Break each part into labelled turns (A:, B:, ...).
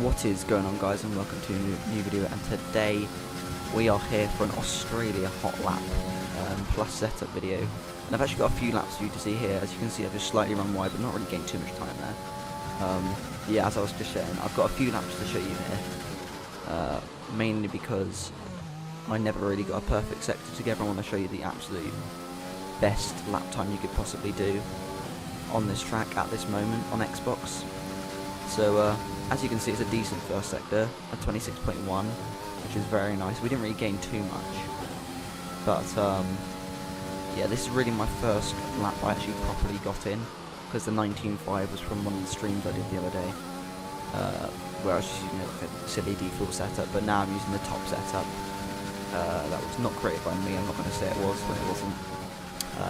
A: What is going on, guys, and welcome to a new video. And today we are here for an Australia Hotlap plus setup video, and I've actually got a few laps for you to see here. As you can see, I've just slightly run wide but not really gained too much time there. Yeah, as I was just saying, I've got a few laps to show you here, mainly because I never really got a perfect sector together. I want to show you the absolute best lap time you could possibly do on this track at this moment on Xbox. So as you can see, it's a decent first sector, a 26.1, which is very nice. We didn't really gain too much, but yeah, this is really my first lap I actually properly got in, because the 19.5 was from one of the streams I did the other day, where I was just using a silly default setup, but now I'm using the top setup. That was not created by me. I'm not going to say it was when it wasn't.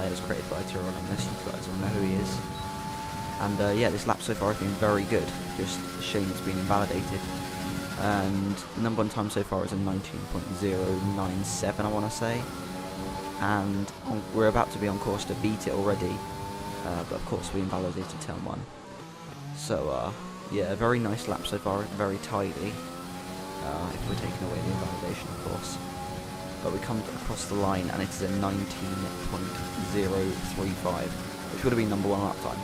A: It was created by Tyrone on this. You guys all know who he is. And yeah, this lap so far has been very good. Just a shame it's been invalidated. And the number one time so far is a 19.097, I want to say. And we're about to be on course to beat it already. But of course we invalidated turn 1. So yeah, a very nice lap so far, very tidy. If we're taking away the invalidation, of course. But we come across the line and it is a 19.035, which would have been number 1 lap time.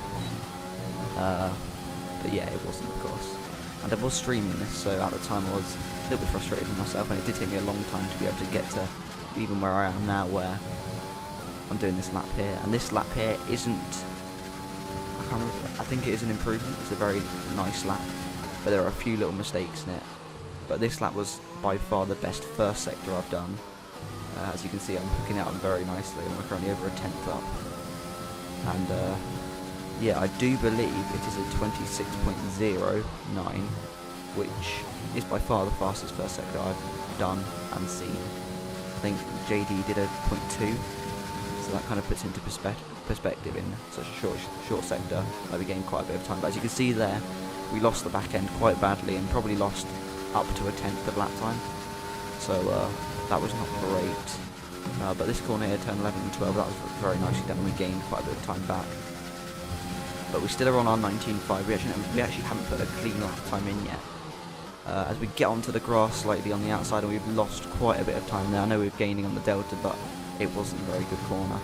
A: But yeah, it wasn't, of course. And I was streaming this, so at the time I was a little bit frustrated with myself, and it did take me a long time to be able to get to even where I am now, where I'm doing this lap here. And this lap here isn't, I think it is an improvement. It's a very nice lap, but there are a few little mistakes in it. But this lap was by far the best first sector I've done. As you can see, I'm hooking out very nicely, and we're currently over a 10th up. And yeah, I do believe it is a 26.09, which is by far the fastest first sector I've done and seen. I think JD did a 0.2, so that kind of puts into perspective in such a short sector. We gained quite a bit of time, but as you can see there, we lost the back end quite badly and probably lost up to a 10th of lap time. So that was not great. But this corner here, turn 11 and 12, that was very nicely done, and we gained quite a bit of time back. But we still are on our 19.5. We actually haven't put a clean lap time in yet. As we get onto the grass slightly on the outside, and we've lost quite a bit of time there. I know we're gaining on the delta, but it wasn't a very good corner.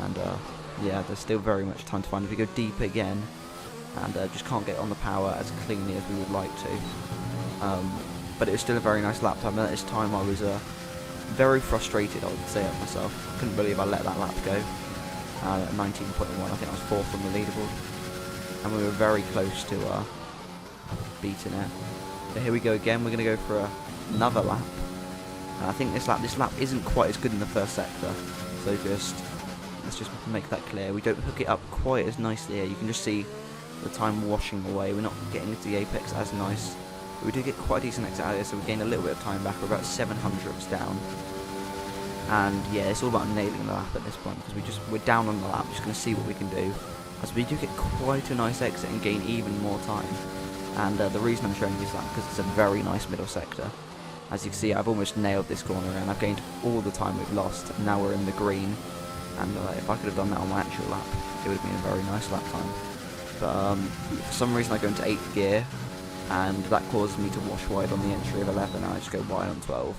A: And yeah, there's still very much time to find. If we go deep again, and just can't get on the power as cleanly as we would like to. But it was still a very nice lap time. And at this time I was very frustrated, I would say, at myself. Couldn't believe I let that lap go. At 19.1, I think I was 4th on the leaderboard, and we were very close to beating it. But here we go again. We're going to go for another lap. And I think this lap isn't quite as good in the first sector. So let's just make that clear. We don't hook it up quite as nicely here. You can just see the time washing away. We're not getting into the apex as nice. But we do get quite a decent exit out of here, so we gain a little bit of time back. We're about 700ths down. And yeah, it's all about nailing the lap at this point, because we're down on the lap. Just going to see what we can do, as we do get quite a nice exit and gain even more time. And the reason I'm showing you is that because it's a very nice middle sector. As you can see, I've almost nailed this corner, and I've gained all the time we've lost. And now we're in the green, and if I could have done that on my actual lap, it would have been a very nice lap time. But for some reason I go into 8th gear, and that causes me to wash wide on the entry of 11, and I just go wide on 12,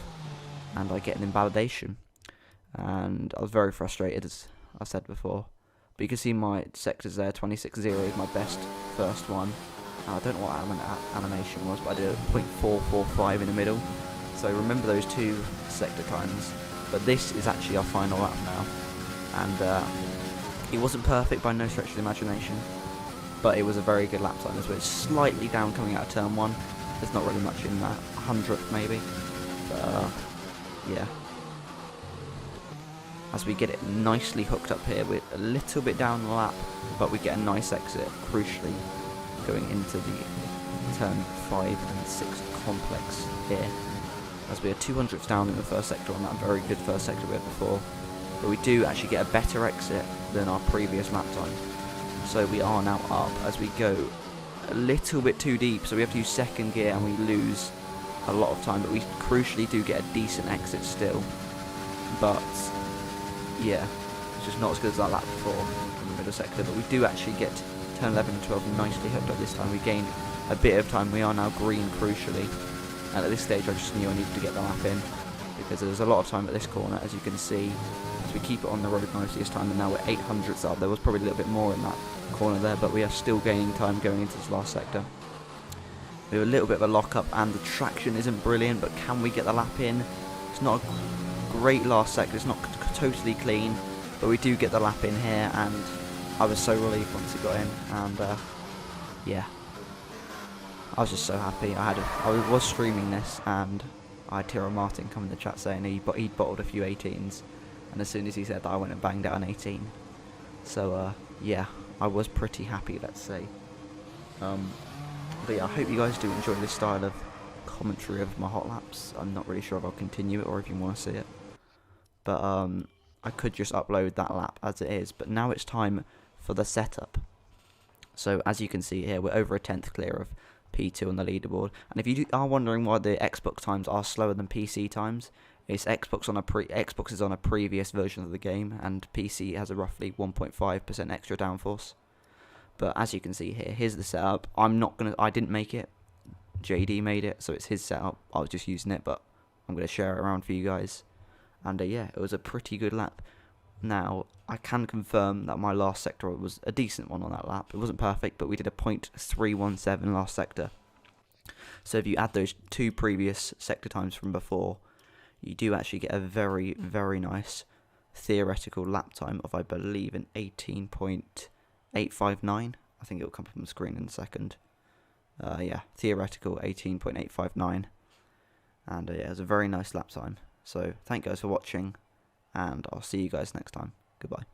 A: and I get an invalidation. And I was very frustrated, as I said before. But you can see my sectors there. 26.0 is my best first one. I don't know what animation was, but I did a 0.445 in the middle. So remember those 2 sector times. But this is actually our final lap now. And it wasn't perfect by no stretch of the imagination, but it was a very good lap time. So it's slightly down coming out of turn 1. There's not really much in that, 100th maybe. But yeah. As we get it nicely hooked up here, we're a little bit down the lap, but we get a nice exit, crucially, going into the turn 5 and 6 complex here. As we are 200ths down in the first sector on that very good first sector we had before. But we do actually get a better exit than our previous lap time. So we are now up as we go a little bit too deep, so we have to use 2nd gear and we lose a lot of time, but we crucially do get a decent exit still. But yeah, it's just not as good as that lap before in the middle sector, but we do actually get turn 11 and 12 nicely hooked up this time. We gained a bit of time. We are now green, crucially. And at this stage, I just knew I needed to get the lap in, because there's a lot of time at this corner, as you can see. So we keep it on the road most of this time, and now we're 800ths up. There was probably a little bit more in that corner there, but we are still gaining time going into this last sector. We have a little bit of a lock-up, and the traction isn't brilliant, but can we get the lap in? It's not a great last sector, it's not totally clean, but we do get the lap in here, and I was so relieved once it got in, and yeah. I was just so happy. I was streaming this, and I had Tyrrell Martin come in the chat saying he'd bottled a few 18s, and as soon as he said that, I went and banged out an 18. So yeah, I was pretty happy, let's say. But yeah, I hope you guys do enjoy this style of commentary of my hot laps. I'm not really sure if I'll continue it or if you want to see it, but I could just upload that lap as it is. But now it's time for the setup. So as you can see here, we're over a 10th clear of P2 on the leaderboard, and if you are wondering why the Xbox times are slower than PC times, it's Xbox is on a previous version of the game, and PC has a roughly 1.5% extra downforce. But as you can see here, here's the setup. I didn't make it. JD made it, so it's his setup. I was just using it, but I'm gonna share it around for you guys. And yeah, it was a pretty good lap. Now, I can confirm that my last sector was a decent one on that lap. It wasn't perfect, but we did a .317 last sector. So if you add those two previous sector times from before, you do actually get a very, very nice theoretical lap time of, I believe, an 18.859. I think it will come up on the screen in a second. Yeah, theoretical 18.859. And yeah, it was a very nice lap time. So thank you guys for watching, and I'll see you guys next time. Goodbye.